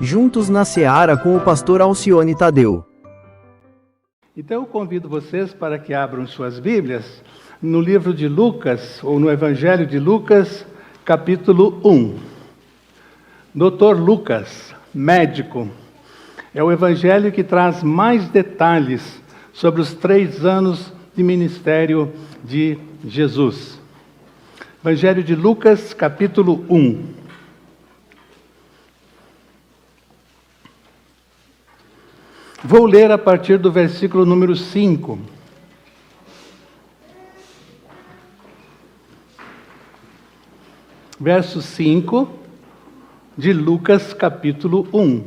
Juntos na Seara com o pastor Alcione Tadeu. Então eu convido vocês para que abram suas Bíblias no livro de Lucas, ou no Evangelho de Lucas, capítulo 1. Dr. Lucas, médico, é o evangelho que traz mais detalhes sobre os 3 anos de ministério de Jesus. Evangelho de Lucas, capítulo 1. Vou ler a partir do versículo número 5. Verso 5 de Lucas, capítulo 1.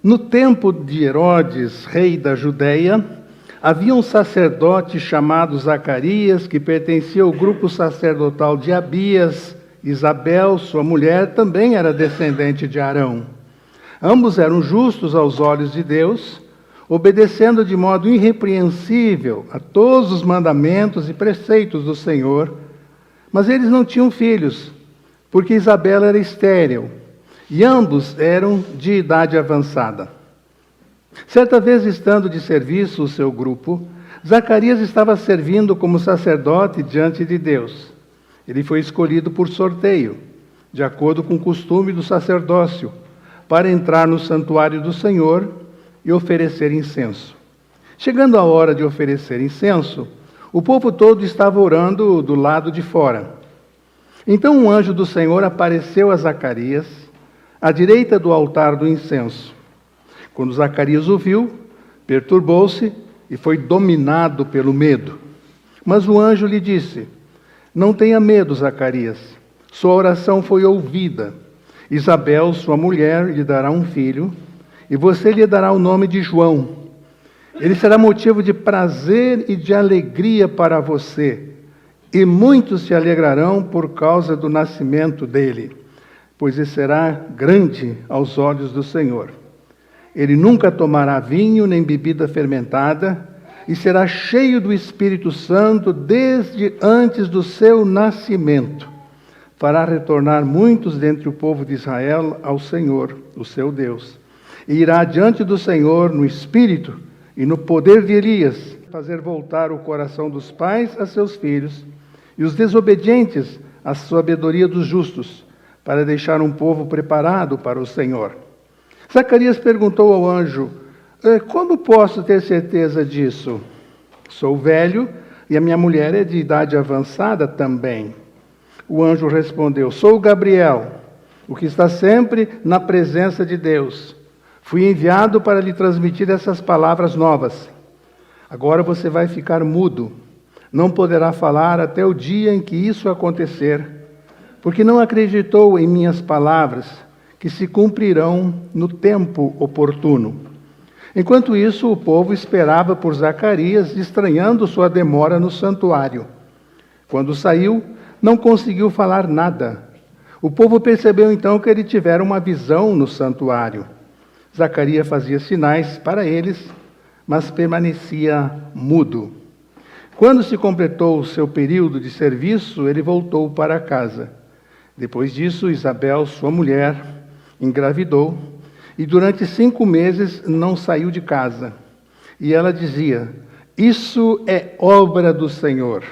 No tempo de Herodes, rei da Judeia, havia um sacerdote chamado Zacarias, que pertencia ao grupo sacerdotal de Abias. Isabel, sua mulher, também era descendente de Arão. Ambos eram justos aos olhos de Deus, obedecendo de modo irrepreensível a todos os mandamentos e preceitos do Senhor, mas eles não tinham filhos, porque Isabel era estéril, e ambos eram de idade avançada. Certa vez, estando de serviço o seu grupo, Zacarias estava servindo como sacerdote diante de Deus. Ele foi escolhido por sorteio, de acordo com o costume do sacerdócio, para entrar no santuário do Senhor e oferecer incenso. Chegando a hora de oferecer incenso, o povo todo estava orando do lado de fora. Então um anjo do Senhor apareceu a Zacarias, à direita do altar do incenso. Quando Zacarias o viu, perturbou-se e foi dominado pelo medo. Mas o anjo lhe disse: "Não tenha medo, Zacarias, sua oração foi ouvida. Isabel, sua mulher, lhe dará um filho, e você lhe dará o nome de João. Ele será motivo de prazer e de alegria para você, e muitos se alegrarão por causa do nascimento dele, pois ele será grande aos olhos do Senhor. Ele nunca tomará vinho nem bebida fermentada, e será cheio do Espírito Santo desde antes do seu nascimento. Fará retornar muitos dentre o povo de Israel ao Senhor, o seu Deus. E irá diante do Senhor no espírito e no poder de Elias, fazer voltar o coração dos pais a seus filhos, e os desobedientes à sabedoria dos justos, para deixar um povo preparado para o Senhor." Zacarias perguntou ao anjo: "Como posso ter certeza disso? Sou velho e a minha mulher é de idade avançada também." O anjo respondeu: "Sou Gabriel, o que está sempre na presença de Deus. Fui enviado para lhe transmitir essas palavras novas. Agora você vai ficar mudo, não poderá falar até o dia em que isso acontecer, porque não acreditou em minhas palavras, que se cumprirão no tempo oportuno." Enquanto isso, o povo esperava por Zacarias, estranhando sua demora no santuário. Quando saiu, não conseguiu falar nada. O povo percebeu então que ele tivera uma visão no santuário. Zacarias fazia sinais para eles, mas permanecia mudo. Quando se completou o seu período de serviço, ele voltou para casa. Depois disso, Isabel, sua mulher, engravidou, e durante 5 meses não saiu de casa. E ela dizia: "Isso é obra do Senhor."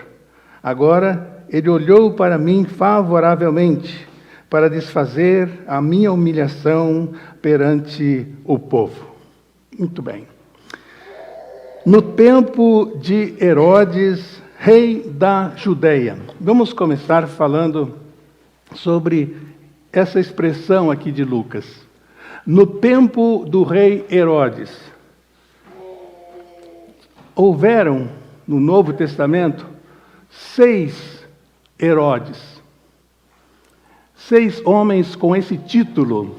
Agora ele olhou para mim favoravelmente, para desfazer a minha humilhação perante o povo. Muito bem. No tempo de Herodes, rei da Judeia. Vamos começar falando sobre essa expressão aqui de Lucas. No tempo do rei Herodes. Houveram, no Novo Testamento, 6 Herodes. 6 homens com esse título,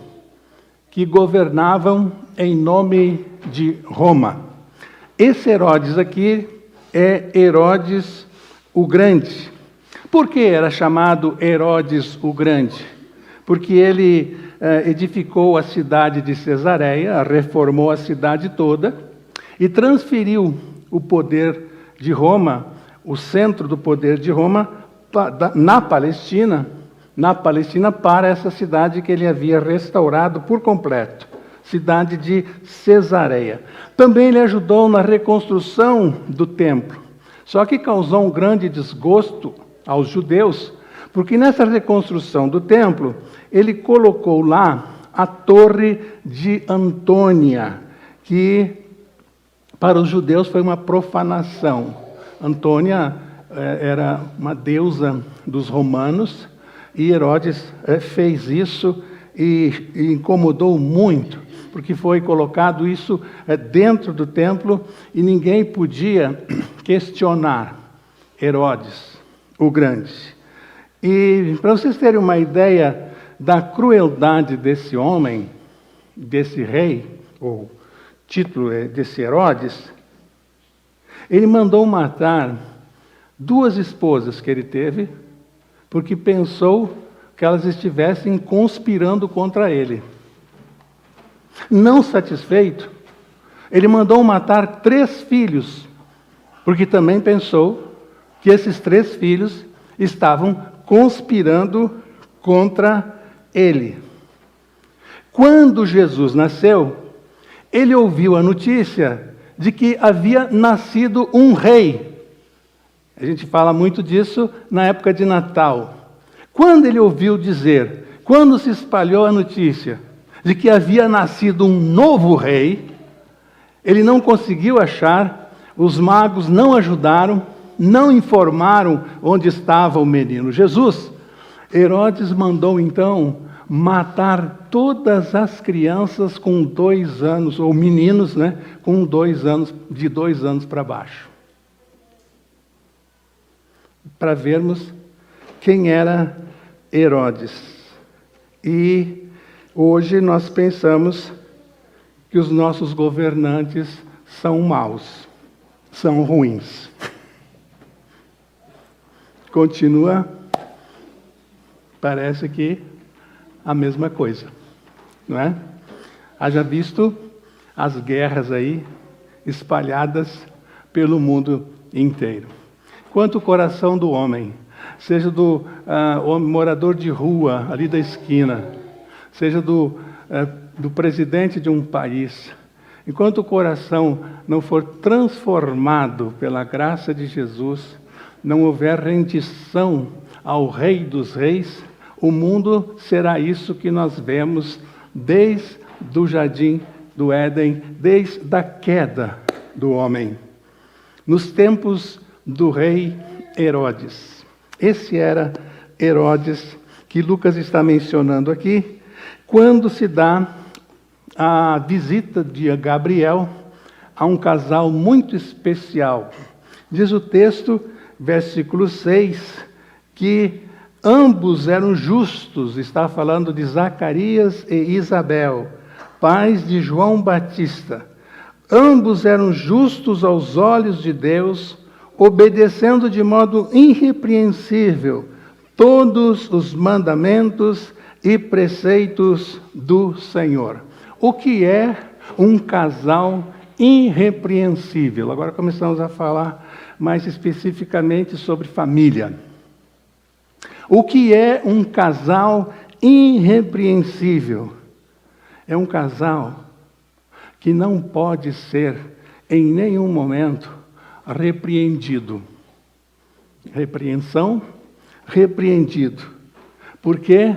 que governavam em nome de Roma. Esse Herodes aqui é Herodes o Grande. Por que era chamado Herodes o Grande? Porque ele edificou a cidade de Cesareia, reformou a cidade toda e transferiu o poder de Roma, o centro do poder de Roma, na Palestina, na Palestina para essa cidade que ele havia restaurado por completo, cidade de Cesareia. Também ele ajudou na reconstrução do templo, só que causou um grande desgosto aos judeus, porque nessa reconstrução do templo, ele colocou lá a Torre de Antônia, que para os judeus foi uma profanação. Antônia era uma deusa dos romanos, e Herodes fez isso e incomodou muito, porque foi colocado isso dentro do templo e ninguém podia questionar Herodes, o Grande. E para vocês terem uma ideia da crueldade desse homem, desse rei, ou título desse Herodes, ele mandou matar 2 esposas que ele teve, porque pensou que elas estivessem conspirando contra ele. Não satisfeito, ele mandou matar 3 filhos, porque também pensou que esses 3 filhos estavam conspirando contra ele. Quando Jesus nasceu, ele ouviu a notícia de que havia nascido um rei. A gente fala muito disso na época de Natal. Quando ele ouviu dizer, quando se espalhou a notícia de que havia nascido um novo rei, ele não conseguiu achar, os magos não ajudaram, não informaram onde estava o menino Jesus. Herodes mandou então matar todas as crianças com 2 anos, ou meninos, com 2 anos, de 2 anos para baixo. Para vermos quem era Herodes. E hoje nós pensamos que os nossos governantes são maus, são ruins. Continua, parece que a mesma coisa, não é? Haja visto as guerras aí espalhadas pelo mundo inteiro. Quanto o coração do homem, seja do morador de rua, ali da esquina, seja do presidente de um país, enquanto o coração não for transformado pela graça de Jesus, não houver rendição ao Rei dos Reis, o mundo será isso que nós vemos desde o jardim do Éden, desde a queda do homem. Nos tempos do rei Herodes. Esse era Herodes que Lucas está mencionando aqui, quando se dá a visita de Gabriel a um casal muito especial. Diz o texto, versículo 6, que ambos eram justos, está falando de Zacarias e Isabel, pais de João Batista. Ambos eram justos aos olhos de Deus, obedecendo de modo irrepreensível todos os mandamentos e preceitos do Senhor. O que é um casal irrepreensível? Agora começamos a falar mais especificamente sobre família. O que é um casal irrepreensível? É um casal que não pode ser, em nenhum momento, repreendido. Repreensão, repreendido. Porque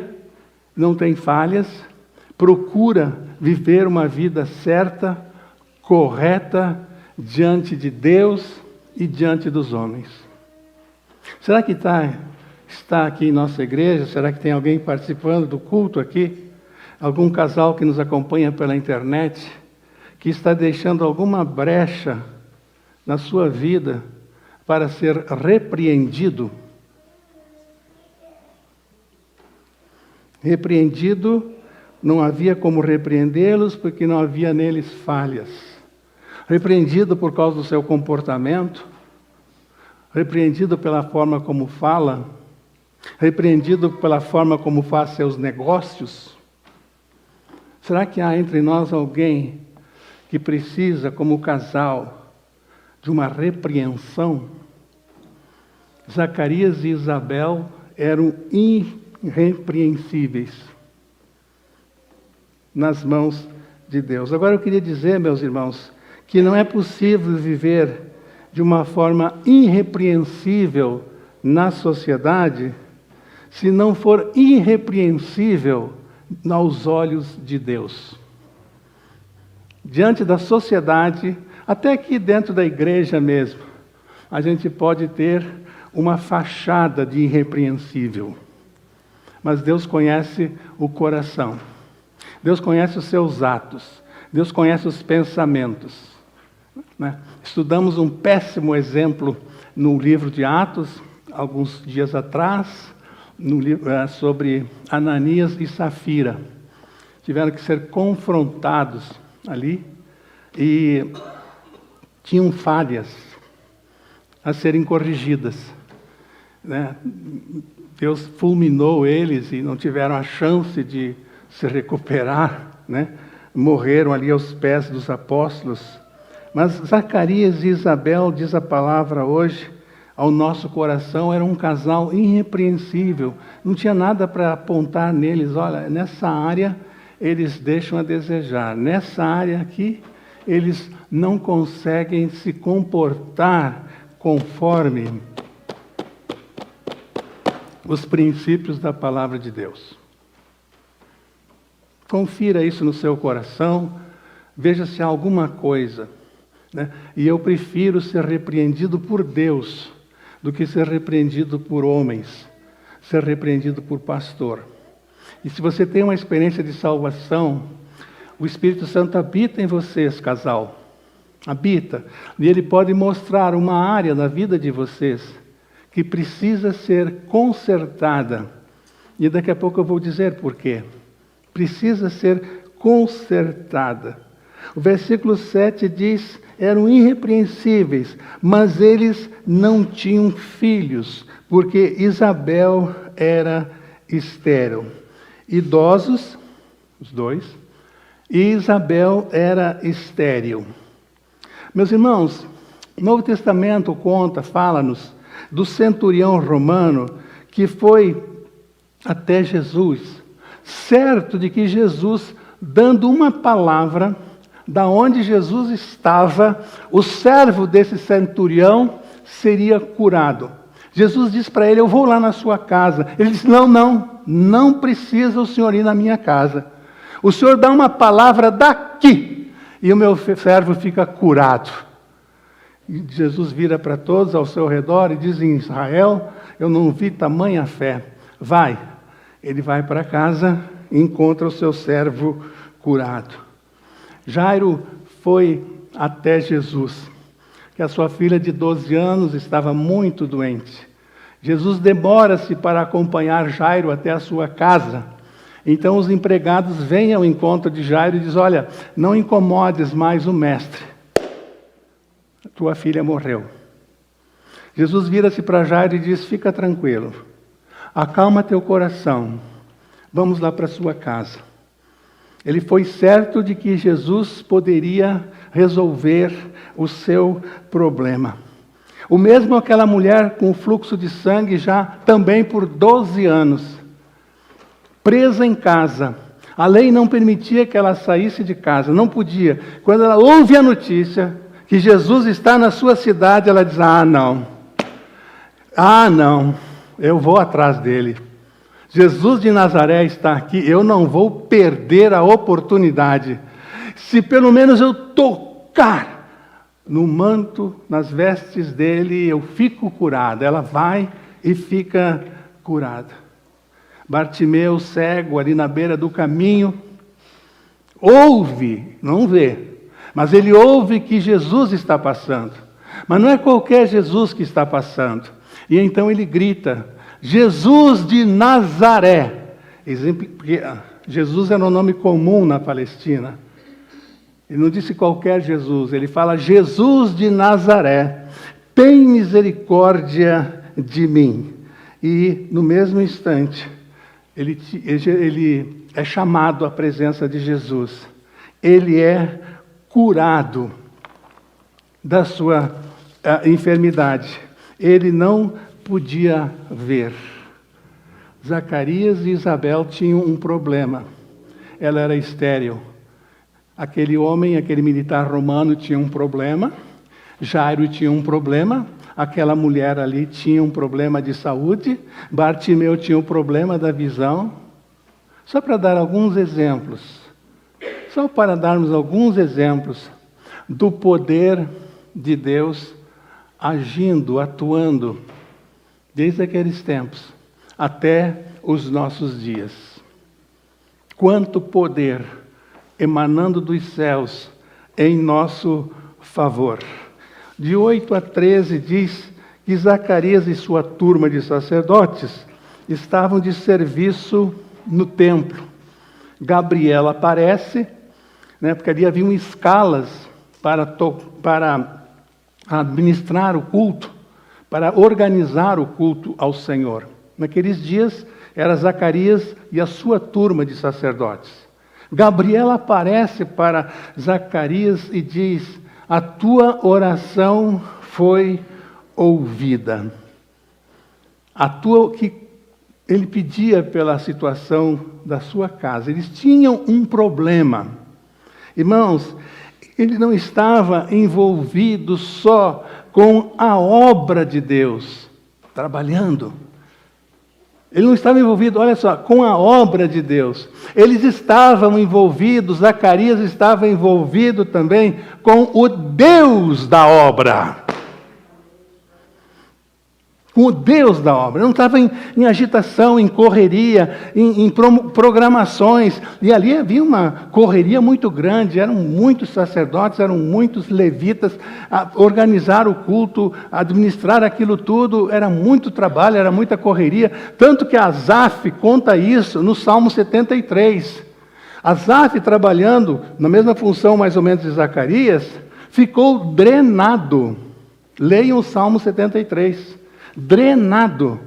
não tem falhas, procura viver uma vida certa, correta, diante de Deus e diante dos homens. Será que está aqui em nossa igreja? Será que tem alguém participando do culto aqui? Algum casal que nos acompanha pela internet, que está deixando alguma brecha na sua vida para ser repreendido? Repreendido, não havia como repreendê-los, porque não havia neles falhas. Repreendido por causa do seu comportamento, repreendido pela forma como fala, repreendido pela forma como faz seus negócios. Será que há entre nós alguém que precisa, como casal, de uma repreensão? Zacarias e Isabel eram irrepreensíveis nas mãos de Deus. Agora eu queria dizer, meus irmãos, que não é possível viver de uma forma irrepreensível na sociedade se não for irrepreensível aos olhos de Deus. Diante da sociedade, até aqui dentro da igreja mesmo, a gente pode ter uma fachada de irrepreensível. Mas Deus conhece o coração. Deus conhece os seus atos. Deus conhece os pensamentos. Né? Estudamos um péssimo exemplo no livro de Atos, alguns dias atrás, no livro, sobre Ananias e Safira. Tiveram que ser confrontados ali e tinham falhas a serem corrigidas. Né? Deus fulminou eles e não tiveram a chance de se recuperar, né? Morreram ali aos pés dos apóstolos. Mas Zacarias e Isabel, diz a palavra hoje, ao nosso coração, era um casal irrepreensível. Não tinha nada para apontar neles. Olha, nessa área eles deixam a desejar. Nessa área aqui, eles não conseguem se comportar conforme os princípios da palavra de Deus. Confira isso no seu coração, veja se há alguma coisa. Né? E eu prefiro ser repreendido por Deus do que ser repreendido por homens, ser repreendido por pastor. E se você tem uma experiência de salvação, o Espírito Santo habita em vocês, casal. Habita. E ele pode mostrar uma área da vida de vocês que precisa ser consertada. E daqui a pouco eu vou dizer por quê. Precisa ser consertada. O versículo 7 diz: eram irrepreensíveis, mas eles não tinham filhos, porque Isabel era estéril. Idosos, os dois, e Isabel era estéril. Meus irmãos, o Novo Testamento fala-nos do centurião romano que foi até Jesus, certo de que Jesus, dando uma palavra, da onde Jesus estava, o servo desse centurião seria curado. Jesus disse para ele: eu vou lá na sua casa. Ele disse: não precisa o senhor ir na minha casa. O senhor dá uma palavra daqui, e o meu servo fica curado. E Jesus vira para todos ao seu redor e diz: em Israel, eu não vi tamanha fé. Vai. Ele vai para casa e encontra o seu servo curado. Jairo foi até Jesus, que a sua filha de 12 anos estava muito doente. Jesus demora-se para acompanhar Jairo até a sua casa. Então os empregados vêm ao encontro de Jairo e dizem: olha, não incomodes mais o mestre. Tua filha morreu. Jesus vira-se para Jairo e diz: fica tranquilo, acalma teu coração, vamos lá para a sua casa. Ele foi certo de que Jesus poderia resolver o seu problema. O mesmo aquela mulher com fluxo de sangue já também por 12 anos, presa em casa. A lei não permitia que ela saísse de casa, não podia. Quando ela ouve a notícia que Jesus está na sua cidade, ela diz: ah, não, eu vou atrás dele. Jesus de Nazaré está aqui, eu não vou perder a oportunidade. Se pelo menos eu tocar no manto, nas vestes dele, eu fico curada. Ela vai e fica curada. Bartimeu, cego, ali na beira do caminho, ouve, não vê, mas ele ouve que Jesus está passando. Mas não é qualquer Jesus que está passando. E então ele grita: Jesus de Nazaré. Porque Jesus era um nome comum na Palestina. Ele não disse qualquer Jesus, ele fala: Jesus de Nazaré, tem misericórdia de mim. E no mesmo instante, ele é chamado à presença de Jesus. Ele é curado da sua enfermidade. Ele não podia ver. Zacarias e Isabel tinham um problema. Ela era estéril. Aquele homem, aquele militar romano tinha um problema. Jairo tinha um problema. Aquela mulher ali tinha um problema de saúde. Bartimeu tinha um problema da visão. Só para dar alguns exemplos. Só para darmos alguns exemplos do poder de Deus agindo, atuando, desde aqueles tempos até os nossos dias. Quanto poder emanando dos céus em nosso favor. De 8 a 13 diz que Zacarias e sua turma de sacerdotes estavam de serviço no templo. Gabriel aparece, porque ali haviam escalas para administrar o culto, para organizar o culto ao Senhor. Naqueles dias, era Zacarias e a sua turma de sacerdotes. Gabriel aparece para Zacarias e diz: a tua oração foi ouvida. Que ele pedia pela situação da sua casa. Eles tinham um problema. Irmãos, ele não estava envolvido só com a obra de Deus, trabalhando. Ele não estava envolvido, olha só, com a obra de Deus. Eles estavam envolvidos, Zacarias estava envolvido também com o Deus da obra. Com o Deus da obra. Não estava em agitação, em correria, em programações. E ali havia uma correria muito grande. Eram muitos sacerdotes, eram muitos levitas. A organizar o culto, administrar aquilo tudo, era muito trabalho, era muita correria. Tanto que Asaf conta isso no Salmo 73. Asaf, trabalhando na mesma função mais ou menos de Zacarias, ficou drenado. Leiam o Salmo 73. Drenado.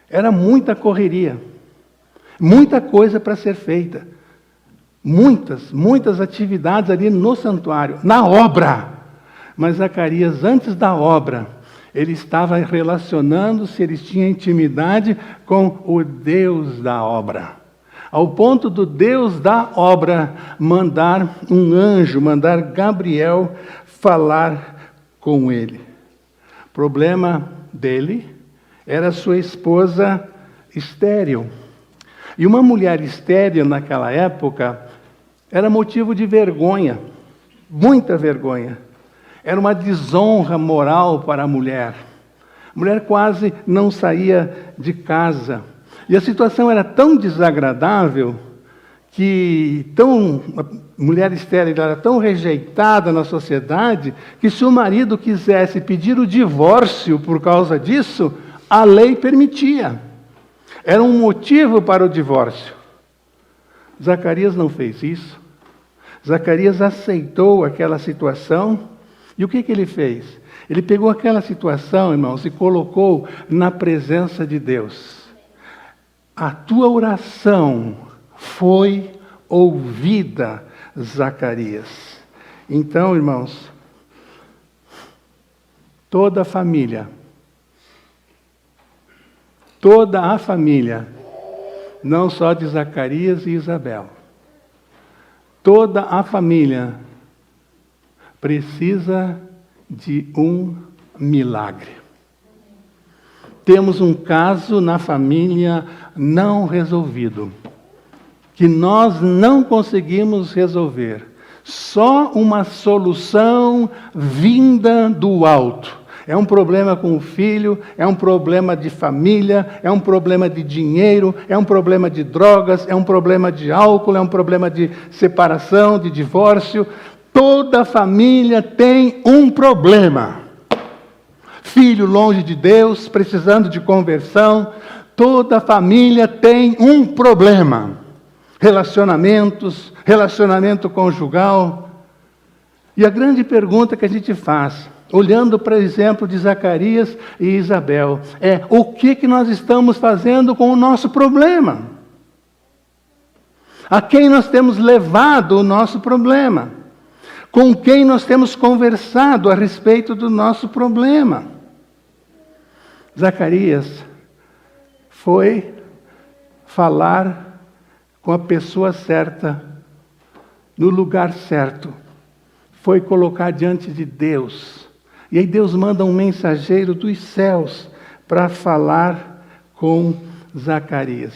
Era muita correria, muita coisa para ser feita, muitas atividades ali no santuário, na obra. Mas Zacarias, antes da obra, ele estava relacionando-se, ele tinha intimidade com o Deus da obra, ao ponto do Deus da obra mandar um anjo, mandar Gabriel falar com ele. Problema dele era sua esposa estéril. E uma mulher estéril naquela época era motivo de vergonha, muita vergonha. Era uma desonra moral para a mulher. A mulher quase não saía de casa. E a situação era tão desagradável a mulher estéril era tão rejeitada na sociedade, que se o marido quisesse pedir o divórcio por causa disso, a lei permitia. Era um motivo para o divórcio. Zacarias não fez isso. Zacarias aceitou aquela situação. E o que ele fez? Ele pegou aquela situação, irmãos, e colocou na presença de Deus. A tua oração foi ouvida, Zacarias. Então, irmãos, toda a família, não só de Zacarias e Isabel, toda a família precisa de um milagre. Temos um caso na família não resolvido, que nós não conseguimos resolver. Só uma solução vinda do alto. É um problema com o filho, é um problema de família, é um problema de dinheiro, é um problema de drogas, é um problema de álcool, é um problema de separação, de divórcio. Toda família tem um problema. Filho longe de Deus, precisando de conversão. Toda família tem um problema. Relacionamento conjugal. E a grande pergunta que a gente faz, olhando para o exemplo de Zacarias e Isabel, é: o que nós estamos fazendo com o nosso problema? A quem nós temos levado o nosso problema? Com quem nós temos conversado a respeito do nosso problema? Zacarias foi falar com a pessoa certa, no lugar certo. Foi colocar diante de Deus. E aí Deus manda um mensageiro dos céus para falar com Zacarias.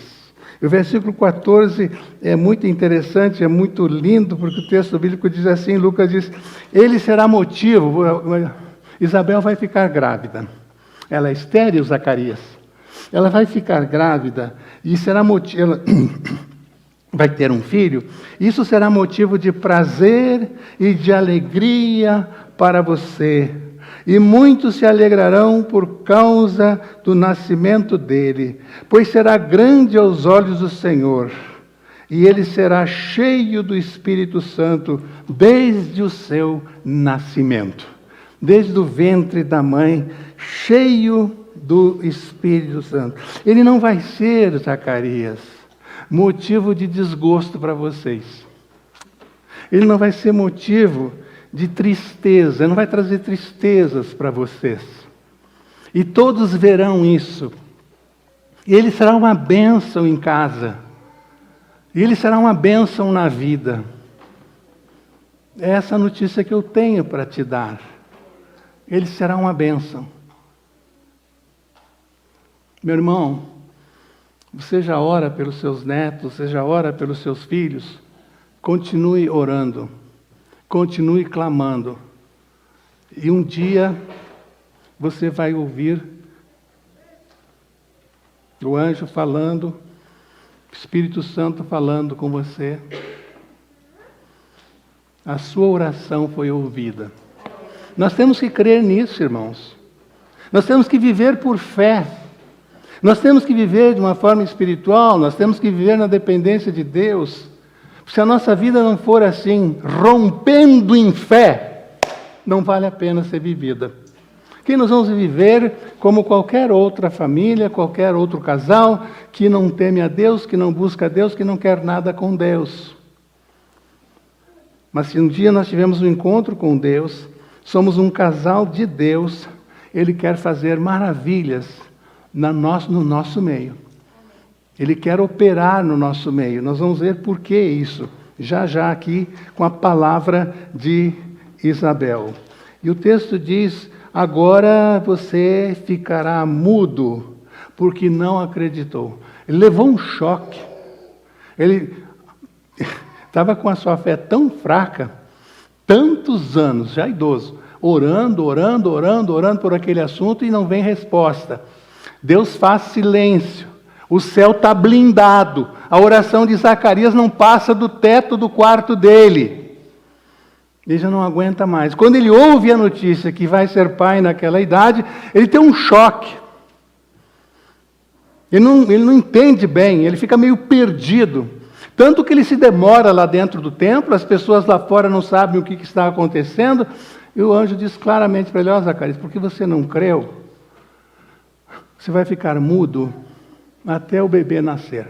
O versículo 14 é muito interessante, é muito lindo, porque o texto bíblico diz assim, Lucas diz, ele será motivo, Isabel vai ficar grávida. Ela é estéril, Zacarias. Ela vai ficar grávida e será motivo, ela vai ter um filho. Isso será motivo de prazer e de alegria para você. E muitos se alegrarão por causa do nascimento dele, pois será grande aos olhos do Senhor, e ele será cheio do Espírito Santo desde o seu nascimento, desde o ventre da mãe, cheio do Espírito Santo. Ele não vai ser, Zacarias, motivo de desgosto para vocês. Ele não vai ser motivo de tristeza, não vai trazer tristezas para vocês. E todos verão isso. E ele será uma bênção em casa. E ele será uma bênção na vida. É essa notícia que eu tenho para te dar. Ele será uma bênção. Meu irmão, você já ora pelos seus netos, você já ora pelos seus filhos? Continue orando. Continue clamando. E um dia você vai ouvir o anjo falando, o Espírito Santo falando com você. A sua oração foi ouvida. Nós temos que crer nisso, irmãos. Nós temos que viver por fé. Nós temos que viver de uma forma espiritual, nós temos que viver na dependência de Deus. Se a nossa vida não for assim, rompendo em fé, não vale a pena ser vivida. Que nós vamos viver como qualquer outra família, qualquer outro casal, que não teme a Deus, que não busca a Deus, que não quer nada com Deus. Mas se um dia nós tivermos um encontro com Deus, somos um casal de Deus, Ele quer fazer maravilhas no nosso meio. Ele quer operar no nosso meio. Nós vamos ver por que isso, já aqui, com a palavra de Isabel. E o texto diz, agora você ficará mudo, porque não acreditou. Ele levou um choque. Ele estava com a sua fé tão fraca, tantos anos, já idoso, orando por aquele assunto e não vem resposta. Deus faz silêncio. O céu está blindado. A oração de Zacarias não passa do teto do quarto dele. Ele já não aguenta mais. Quando ele ouve a notícia que vai ser pai naquela idade, ele tem um choque. Ele não entende bem, ele fica meio perdido. Tanto que ele se demora lá dentro do templo, as pessoas lá fora não sabem o que está acontecendo, e o anjo diz claramente para ele, ó Zacarias, porque você não creu, você vai ficar mudo até o bebê nascer.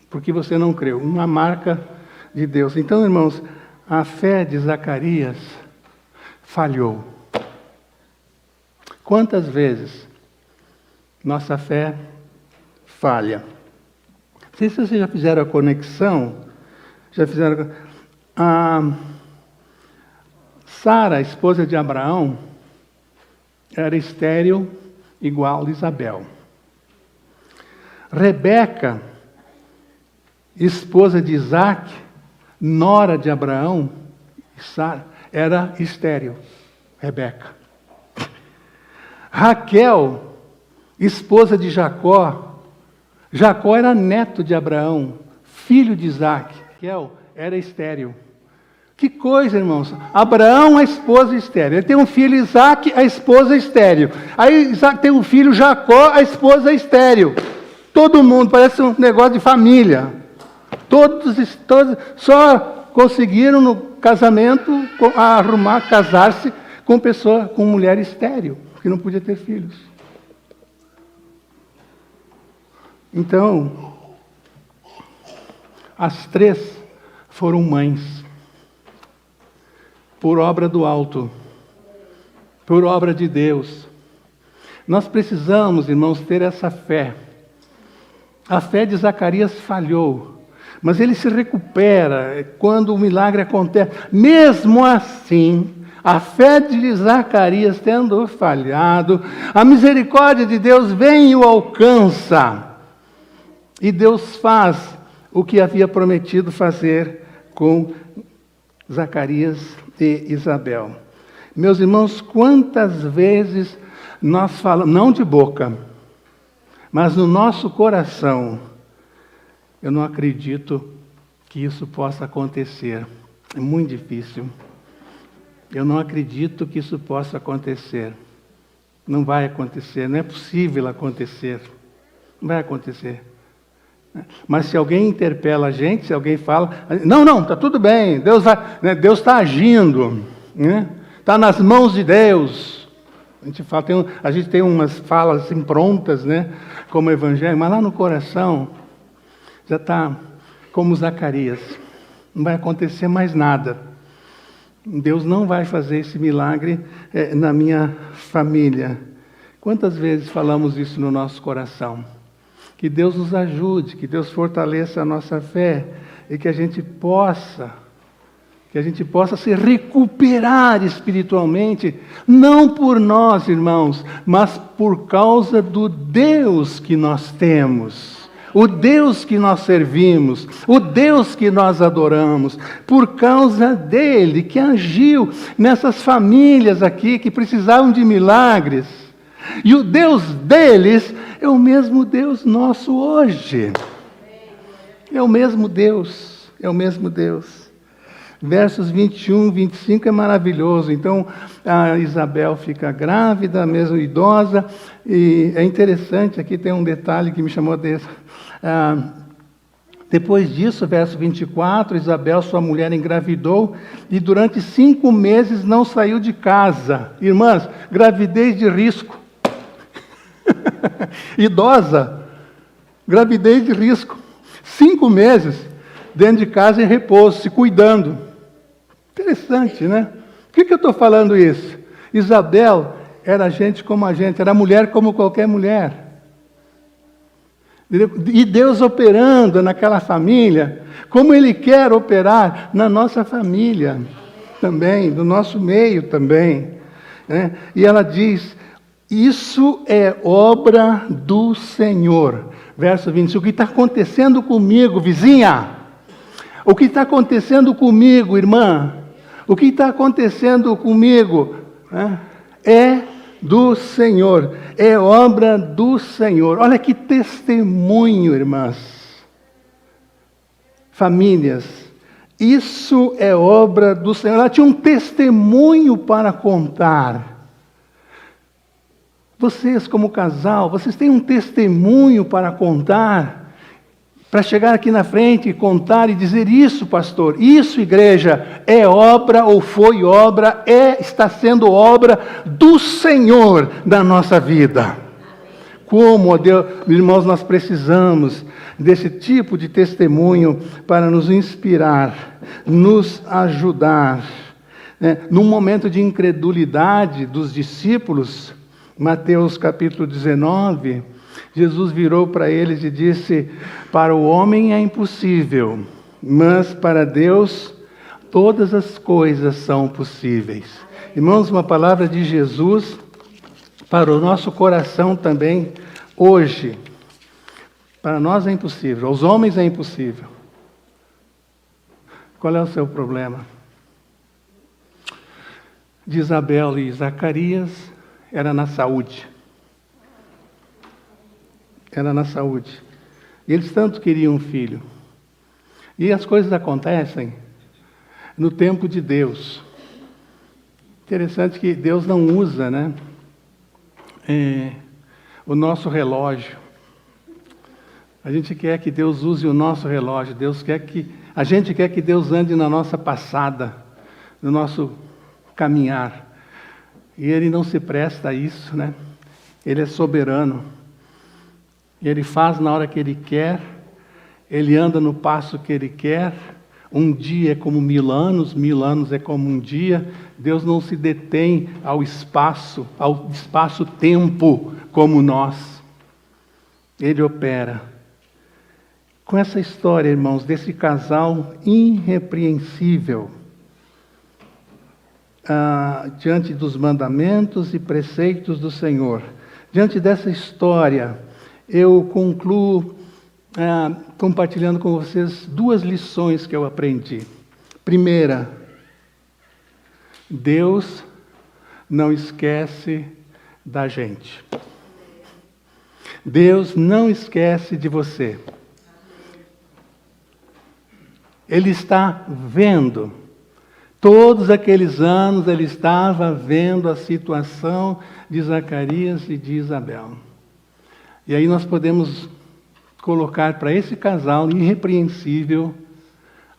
Porque você não creu. Uma marca de Deus. Então, irmãos, a fé de Zacarias falhou. Quantas vezes nossa fé falha? Não sei se vocês já fizeram a conexão. Sara, a esposa de Abraão, era estéril igual a Isabel. Rebeca, esposa de Isaac, nora de Abraão, Sara, era estéril. Rebeca. Raquel, esposa de Jacó. Jacó era neto de Abraão, filho de Isaac. Raquel era estéril. Que coisa, irmãos. Abraão, a esposa estéril. Ele tem um filho, Isaac, a esposa estéril. Aí Isaac tem um filho, Jacó, a esposa estéril. Todo mundo, parece um negócio de família. Todos só conseguiram no casamento casar-se com mulher estéril, que não podia ter filhos. Então, as três foram mães, por obra do alto, por obra de Deus. Nós precisamos, irmãos, ter essa fé. A fé de Zacarias falhou, mas ele se recupera quando o milagre acontece. Mesmo assim, a fé de Zacarias tendo falhado, a misericórdia de Deus vem e o alcança. E Deus faz o que havia prometido fazer com Zacarias e Isabel. Meus irmãos, quantas vezes nós falamos, não de boca, mas no nosso coração, eu não acredito que isso possa acontecer. É muito difícil. Eu não acredito que isso possa acontecer. Não vai acontecer, não é possível acontecer. Não vai acontecer. Mas se alguém interpela a gente, se alguém fala, não, está tudo bem, Deus está agindo, né? Está nas mãos de Deus. A gente tem umas falas assim prontas, né? Como evangelho, mas lá no coração já está como Zacarias. Não vai acontecer mais nada. Deus não vai fazer esse milagre na minha família. Quantas vezes falamos isso no nosso coração? Que Deus nos ajude, que Deus fortaleça a nossa fé e que a gente possa se recuperar espiritualmente, não por nós, irmãos, mas por causa do Deus que nós temos, o Deus que nós servimos, o Deus que nós adoramos, por causa dele que agiu nessas famílias aqui que precisavam de milagres. E o Deus deles é o mesmo Deus nosso hoje. É o mesmo Deus, é o mesmo Deus. Versos 21, 25 é maravilhoso. Então, a Isabel fica grávida, mesmo idosa, e é interessante, aqui tem um detalhe que me chamou a atenção. Depois disso, verso 24, Isabel, sua mulher, engravidou, e durante 5 meses não saiu de casa. Irmãs, gravidez de risco. Idosa, gravidez de risco. 5 meses dentro de casa em repouso, se cuidando. Interessante, né? Por que eu estou falando isso? Isabel era gente como a gente, era mulher como qualquer mulher. E Deus operando naquela família, como Ele quer operar na nossa família também, no nosso meio também, né? E ela diz, isso é obra do Senhor. Verso 25, o que está acontecendo comigo, vizinha? O que está acontecendo comigo, irmã? O que está acontecendo comigo, né? É do Senhor, é obra do Senhor. Olha que testemunho, irmãs. Famílias, isso é obra do Senhor. Ela tinha um testemunho para contar. Vocês, como casal, vocês têm um testemunho para contar, para chegar aqui na frente e contar e dizer isso, pastor, isso, igreja, é obra ou foi obra, está sendo obra do Senhor da nossa vida. Como, ó Deus, irmãos, nós precisamos desse tipo de testemunho para nos inspirar, nos ajudar. Num momento de incredulidade dos discípulos, Mateus capítulo 19, Jesus virou para eles e disse, para o homem é impossível, mas para Deus todas as coisas são possíveis. Irmãos, uma palavra de Jesus para o nosso coração também hoje. Para nós é impossível, aos homens é impossível. Qual é o seu problema? De Isabel e Zacarias era na saúde. Era na saúde. E eles tanto queriam um filho. E as coisas acontecem no tempo de Deus. Interessante que Deus não usa, né, o nosso relógio. A gente quer que Deus use o nosso relógio. A gente quer que Deus ande na nossa passada, no nosso caminhar. E Ele não se presta a isso, né? Ele é soberano. Ele faz na hora que Ele quer, Ele anda no passo que Ele quer. Um dia é como 1000 anos é como um dia. Deus não se detém ao espaço-tempo como nós. Ele opera. com essa história, irmãos, desse casal irrepreensível, diante dos mandamentos e preceitos do Senhor. Diante dessa história, eu concluo compartilhando com vocês 2 lições que eu aprendi. Primeira, Deus não esquece da gente. Deus não esquece de você. Ele está vendo. Todos aqueles anos Ele estava vendo a situação de Zacarias e de Isabel. E aí nós podemos colocar para esse casal irrepreensível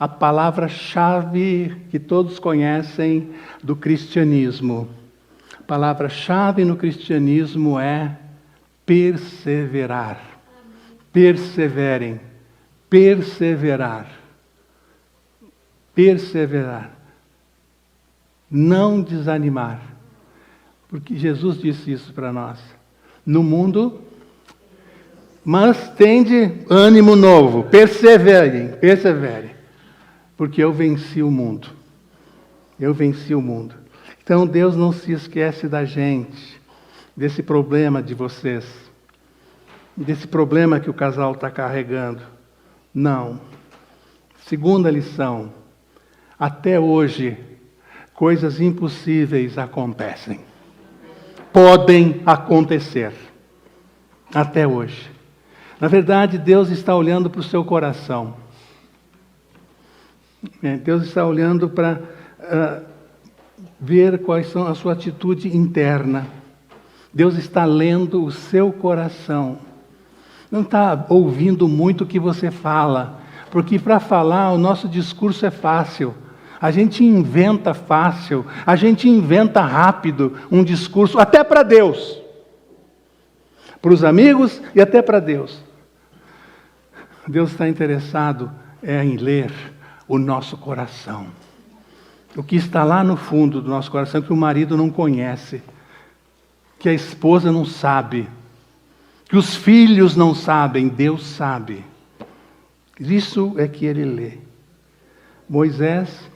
a palavra-chave que todos conhecem do cristianismo. A palavra-chave no cristianismo é perseverar. Perseverem. Perseverar. Perseverar. Não desanimar. Porque Jesus disse isso para nós. No mundo, mas tende ânimo novo. Perseverem, perseverem. Porque eu venci o mundo. Eu venci o mundo. Então Deus não se esquece da gente, desse problema de vocês, desse problema que o casal está carregando. Não. Segunda lição. Até hoje, coisas impossíveis acontecem. Podem acontecer. Até hoje. Na verdade, Deus está olhando para o seu coração. Deus está olhando para ver quais são a sua atitude interna. Deus está lendo o seu coração. Não está ouvindo muito o que você fala. Porque para falar, o nosso discurso é fácil. A gente inventa fácil. A gente inventa rápido um discurso, até para Deus. Para os amigos e até para Deus. Deus está interessado em ler o nosso coração. O que está lá no fundo do nosso coração, que o marido não conhece, que a esposa não sabe, que os filhos não sabem, Deus sabe. Isso é que Ele lê. Moisés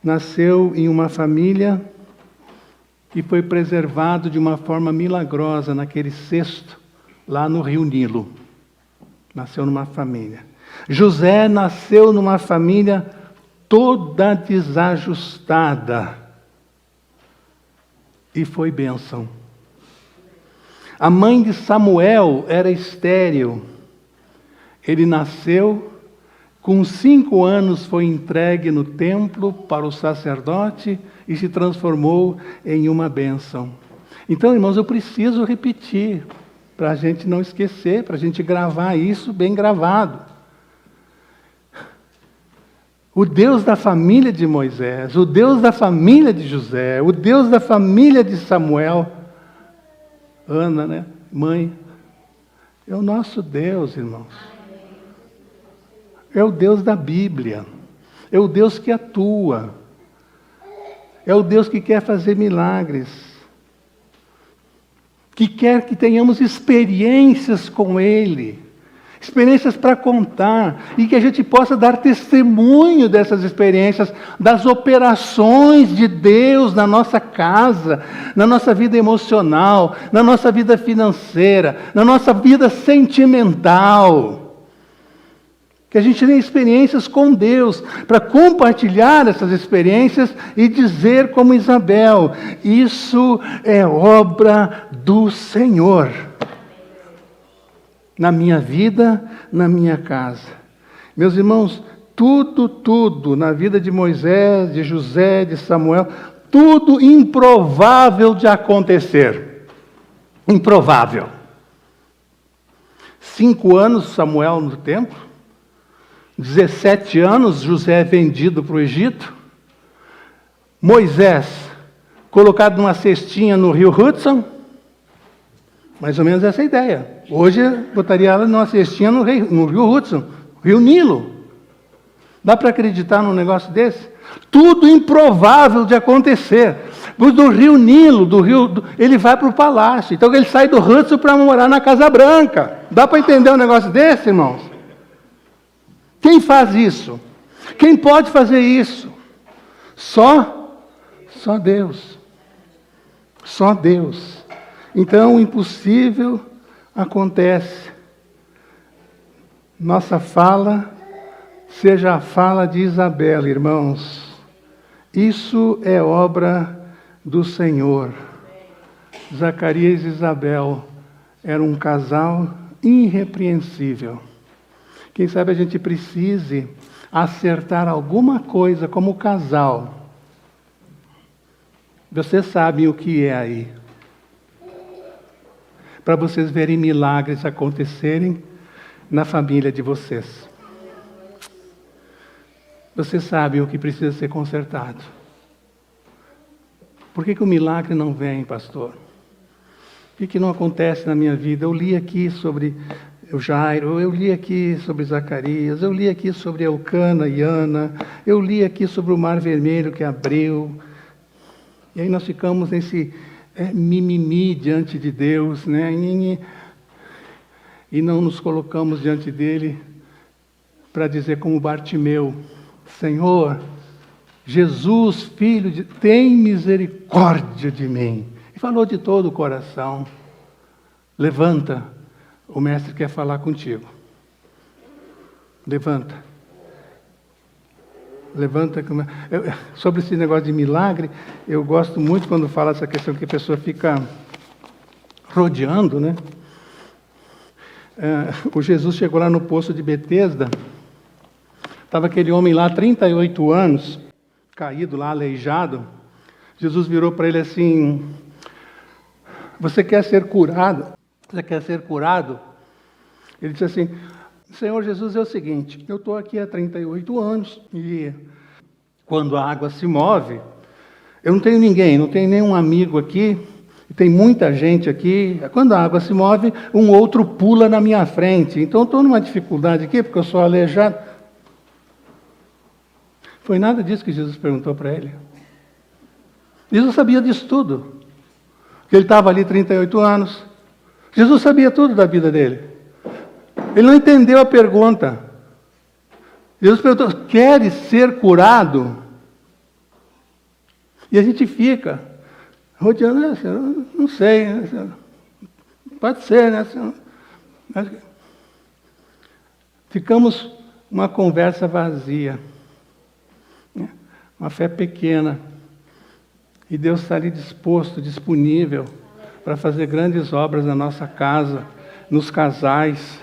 nasceu em uma família que foi preservado de uma forma milagrosa naquele cesto, lá no Rio Nilo. Nasceu numa família. José nasceu numa família toda desajustada. E foi bênção. A mãe de Samuel era estéril. Ele nasceu, com 5 anos foi entregue no templo para o sacerdote e se transformou em uma bênção. Então, irmãos, eu preciso repetir, para a gente não esquecer, para a gente gravar isso bem gravado. O Deus da família de Moisés, o Deus da família de José, o Deus da família de Samuel, Ana, né? Mãe, é o nosso Deus, irmãos. É o Deus da Bíblia. É o Deus que atua. É o Deus que quer fazer milagres. Que quer que tenhamos experiências com Ele. Experiências para contar. E que a gente possa dar testemunho dessas experiências, das operações de Deus na nossa casa, na nossa vida emocional, na nossa vida financeira, na nossa vida sentimental. Que a gente tenha experiências com Deus, para compartilhar essas experiências e dizer como Isabel, isso é obra do Senhor. Na minha vida, na minha casa. Meus irmãos, tudo na vida de Moisés, de José, de Samuel, tudo improvável de acontecer. Improvável. 5 anos Samuel no templo. 17 anos, José é vendido para o Egito. Moisés, colocado numa cestinha no rio Hudson. Mais ou menos essa ideia. Hoje, botaria ela numa cestinha no rio Hudson, rio Nilo. Dá para acreditar num negócio desse? Tudo improvável de acontecer. Do rio Nilo, ele vai para o palácio. Então ele sai do Hudson para morar na Casa Branca. Dá para entender um negócio desse, irmãos? Quem faz isso? Quem pode fazer isso? Só Deus. Só Deus. Então o impossível acontece. Nossa fala seja a fala de Isabela, irmãos. Isso é obra do Senhor. Zacarias e Isabel eram um casal irrepreensível. Quem sabe a gente precise acertar alguma coisa como casal. Vocês sabem o que é aí. Para vocês verem milagres acontecerem na família de vocês. Vocês sabem o que precisa ser consertado. Por que o milagre não vem, pastor? O que não acontece na minha vida? Eu li aqui sobre o Jairo, eu li aqui sobre Zacarias, eu li aqui sobre Elcana e Ana, eu li aqui sobre o Mar Vermelho que abriu. E aí nós ficamos nesse mimimi diante de Deus, né? E não nos colocamos diante dele para dizer como Bartimeu: Senhor, Jesus, filho de... tem misericórdia de mim. E falou de todo o coração. Levanta, o mestre quer falar contigo. Levanta. Levanta. Sobre esse negócio de milagre, eu gosto muito quando fala essa questão que a pessoa fica rodeando, né? O Jesus chegou lá no poço de Betesda. Estava aquele homem lá, 38 anos, caído lá, aleijado. Jesus virou para ele assim: você quer ser curado? Você quer ser curado? Ele disse assim: Senhor Jesus, é o seguinte, eu estou aqui há 38 anos e quando a água se move, eu não tenho ninguém, não tenho nenhum amigo aqui, tem muita gente aqui. Quando a água se move, um outro pula na minha frente. Então eu estou numa dificuldade aqui, porque eu sou aleijado. Foi nada disso que Jesus perguntou para ele. Jesus sabia disso tudo. Ele estava ali 38 anos. Jesus sabia tudo da vida dele. Ele não entendeu a pergunta. Jesus perguntou: queres ser curado? E a gente fica rodeando, não sei, pode ser, né? Ficamos uma conversa vazia, uma fé pequena, e Deus está ali disposto, disponível, para fazer grandes obras na nossa casa, nos casais,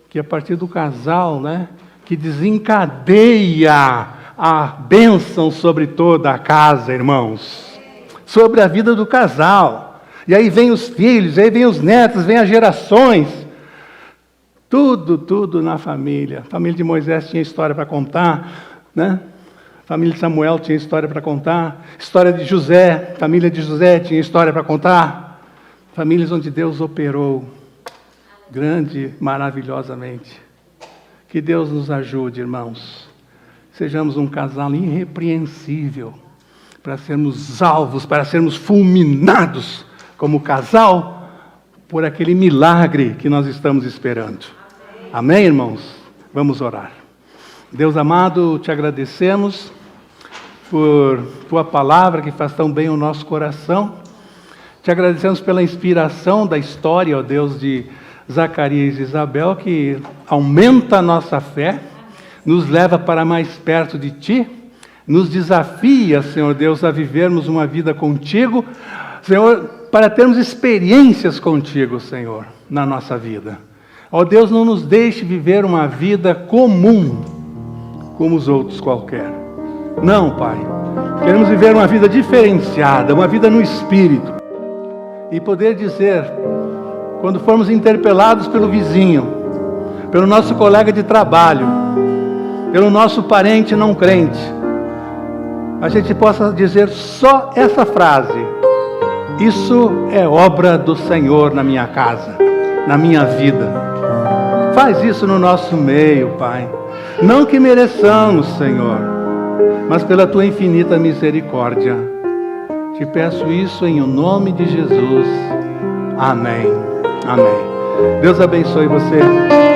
que a partir do casal, né, que desencadeia a bênção sobre toda a casa, irmãos. Sobre a vida do casal. E aí vem os filhos, aí vem os netos, vem as gerações. Tudo na família. A família de Moisés tinha história para contar, né? A família de Samuel tinha história para contar. História de José, a família de José tinha história para contar. Famílias onde Deus operou grande, maravilhosamente. Que Deus nos ajude, irmãos. Sejamos um casal irrepreensível, para sermos alvos, para sermos fulminados como casal, por aquele milagre que nós estamos esperando. Amém, irmãos? Vamos orar. Deus amado, te agradecemos por tua palavra que faz tão bem o nosso coração. Te agradecemos pela inspiração da história, ó Deus, de Zacarias e Isabel, que aumenta a nossa fé, nos leva para mais perto de ti, nos desafia, Senhor Deus, a vivermos uma vida contigo, Senhor, para termos experiências contigo, Senhor, na nossa vida. Ó Deus, não nos deixe viver uma vida comum, como os outros qualquer. Não, Pai. Queremos viver uma vida diferenciada, uma vida no Espírito. E poder dizer, quando formos interpelados pelo vizinho, pelo nosso colega de trabalho, pelo nosso parente não crente, a gente possa dizer só essa frase: isso é obra do Senhor na minha casa, na minha vida. Faz isso no nosso meio, Pai. Não que mereçamos, Senhor, mas pela Tua infinita misericórdia. Te peço isso em o nome de Jesus. Amém. Amém. Deus abençoe você.